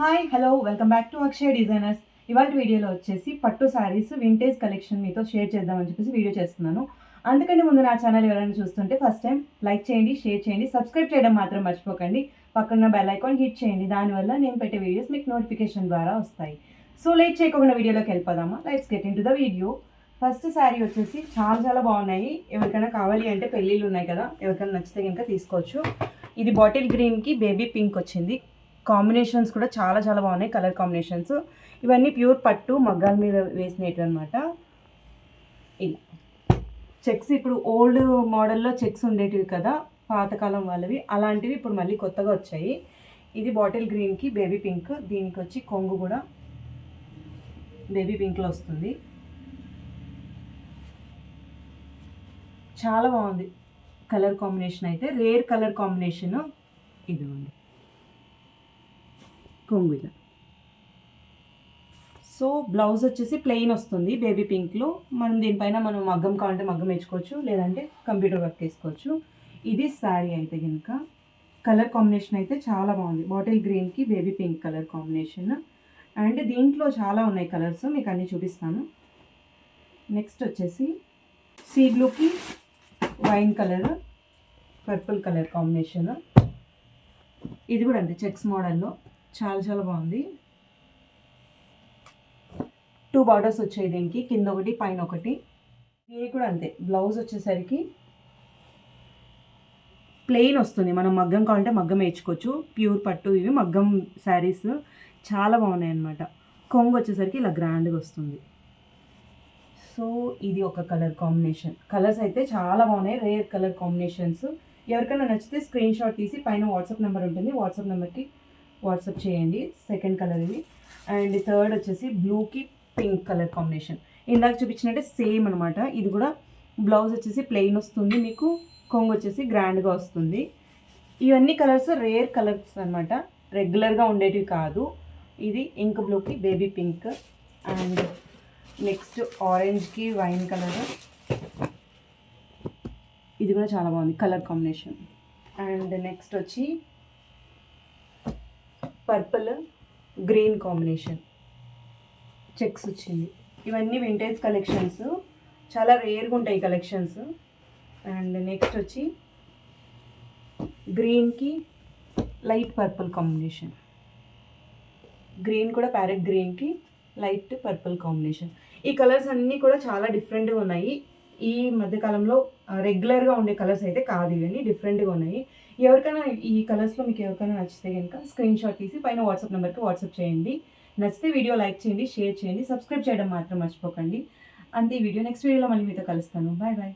Hi hello welcome back to Akshay designers. ఇవాళ వీడియోలో వచ్చేసి పట్టు శారీస్ వింటేజ్ కలెక్షన్ మీతో షేర్ చేద్దామని చెప్పేసి వీడియో చేస్తున్నాను. అందుకని ముందు నా ఛానల్ ఎవరైనా చూస్తుంటే ఫస్ట్ టైం లైక్ చేయండి, షేర్ చేయండి, సబ్స్క్రైబ్ చేయడం మాత్రం మర్చిపోకండి. పక్కన బెల్ ఐకాన్ హిట్ చేయండి. దానివల్ల నేను పెట్టే వీడియోస్ మీకు నోటిఫికేషన్ ద్వారా వస్తాయి. సో లేట్ చేయకుండా వీడియోలోకి వెళ్ళిపోదామా. Let's get in to the video. First sari వచ్చేసి చాలా బాగున్నాయి. ఎవరికైనా కావాలి అంటే పెళ్ళిళ్ళు ఉన్నాయి కదా, ఎవరికైనా నచ్చితే కనుక తీసుకోవచ్చు. ఇది బాటిల్ గ్రీన్కి బేబీ పింక్ వచ్చింది. కాంబినేషన్స్ కూడా చాలా బాగున్నాయి. కలర్ కాంబినేషన్స్ ఇవన్నీ ప్యూర్ పట్టు మగ్గాల మీద వేసినట్టు అనమాట. ఇలా చెక్స్ ఇప్పుడు ఓల్డ్ మోడల్లో చెక్స్ ఉండేటివి కదా పాతకాలం వాళ్ళవి, అలాంటివి ఇప్పుడు మళ్ళీ కొత్తగా వచ్చాయి. ఇది బాటిల్ గ్రీన్కి బేబీ పింక్. దీనికి వచ్చి కొంగు కూడా బేబీ పింక్లో వస్తుంది. చాలా బాగుంది కలర్ కాంబినేషన్. అయితే రేర్ కలర్ కాంబినేషన్ ఇది ఉంది కొంగు ఇలా. సో బ్లౌజ్ వచ్చేసి ప్లెయిన్ వస్తుంది బేబీ పింక్లో. మనం దీనిపైన మనం మగ్గం కావాలంటే మగ్గం వేసుకోవచ్చు, లేదంటే కంప్యూటర్ వర్క్ వేసుకోవచ్చు. ఇది శారీ అయితే కనుక కలర్ కాంబినేషన్ అయితే చాలా బాగుంది. బాటిల్ గ్రీన్కి baby pink colour combination. And దీంట్లో చాలా ఉన్నాయి కలర్స్, మీకు అన్నీ చూపిస్తాను. నెక్స్ట్ వచ్చేసి సీ బ్లూకి wine colour, purple colour combination. ఇది కూడా అంతే చెక్స్ మోడల్లో చాలా బాగుంది. 2 బార్డర్స్ వచ్చాయి దీనికి, కింద ఒకటి పైన ఒకటి. ఇది కూడా అంతే. బ్లౌజ్ వచ్చేసరికి ప్లెయిన్ వస్తుంది. మనం మగ్గం కావాలంటే మగ్గం వేయించుకోవచ్చు. ప్యూర్ పట్టు ఇవి మగ్గం శారీస్ చాలా బాగున్నాయి అన్నమాట. కొంగు వచ్చేసరికి ఇలా గ్రాండ్గా వస్తుంది. సో ఇది ఒక కలర్ కాంబినేషన్. కలర్స్ అయితే చాలా బాగున్నాయి, రేర్ కలర్ కాంబినేషన్స్. ఎవరికైనా నచ్చితే స్క్రీన్ షాట్ తీసి పైన వాట్సాప్ నెంబర్ ఉంటుంది, వాట్సాప్ నెంబర్కి వాట్సాప్ చేయండి. సెకండ్ కలర్ ఇది. అండ్ థర్డ్ వచ్చేసి బ్లూకి పింక్ కలర్ కాంబినేషన్. ఇందాక చూపించినట్టే సేమ్ అనమాట. ఇది కూడా బ్లౌజ్ వచ్చేసి ప్లెయిన్ వస్తుంది, మీకు కొంగు వచ్చేసి గ్రాండ్గా వస్తుంది. ఇవన్నీ కలర్స్ రేర్ కలర్స్ అనమాట, రెగ్యులర్గా ఉండేటివి కాదు. ఇది ఇంక్ బ్లూకి బేబీ పింక్. అండ్ నెక్స్ట్ ఆరెంజ్కి వైన్ కలర్. ఇది కూడా చాలా బాగుంది కలర్ కాంబినేషన్. అండ్ నెక్స్ట్ వచ్చి పర్పుల్ గ్రీన్ కాంబినేషన్ చెక్స్ వచ్చింది. ఇవన్నీ వింటేజ్ కలెక్షన్స్, చాలా రేర్గా ఉంటాయి కలెక్షన్స్. అండ్ నెక్స్ట్ వచ్చి గ్రీన్కి లైట్ పర్పుల్ కాంబినేషన్. గ్రీన్ కూడా ప్యారెట్ గ్రీన్కి లైట్ పర్పుల్ కాంబినేషన్. ఈ కలర్స్ అన్నీ కూడా చాలా డిఫరెంట్గా ఉన్నాయి. ఈ మధ్యకాలంలో రెగ్యులర్గా ఉండే కలర్స్ అయితే కాదు, ఇవన్నీ డిఫరెంట్గా ఉన్నాయి. ఎవరికైనా ఈ కలర్స్లో మీకు ఎవరికైనా నచ్చితే కనుక స్క్రీన్ షాట్ తీసి పైన వాట్సాప్ నెంబర్కి వాట్సాప్ చేయండి. నచ్చితే వీడియో లైక్ చేయండి, షేర్ చేయండి, సబ్స్క్రైబ్ చేయడం మాత్రం మర్చిపోకండి. అంతే ఈ వీడియో. నెక్స్ట్ వీడియోలో మళ్ళీ మీతో కలుస్తాను. బాయ్.